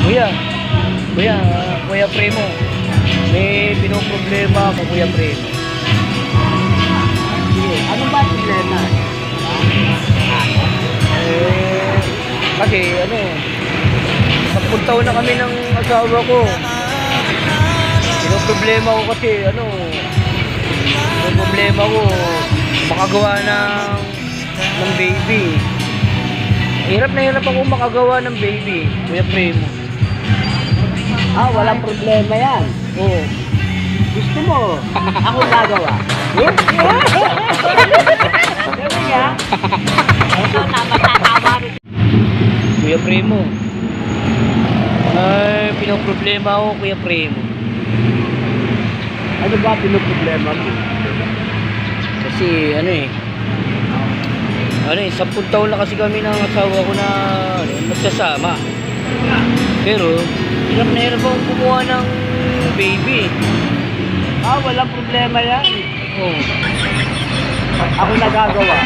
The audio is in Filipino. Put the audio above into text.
Kuya, Kuya Primo. May pinoproblema ako, Kuya Primo. Sige, ano ba ang problema? Kasi ano, 10 taon na kami ng asawa ko. Pinoproblema ko kasi ano, problema ko makagawa ng baby. Hirap na hirap ako makagawa ng baby, Kuya Primo. Walang problema yan. Oo. Gusto mo, ako gagawa. Sabi nga, ito na matatawa rin. Kuya Primo. Ay, pinoproblema ako, Kuya Primo. Ano ba pinoproblema mo? Kasi ano eh, 10 taon na kasi kami ng asawa ko na nagsasama. Pero, hirap na hirap akong kumuha ng baby. Walang problema yan. Oh. Ako nagagawa.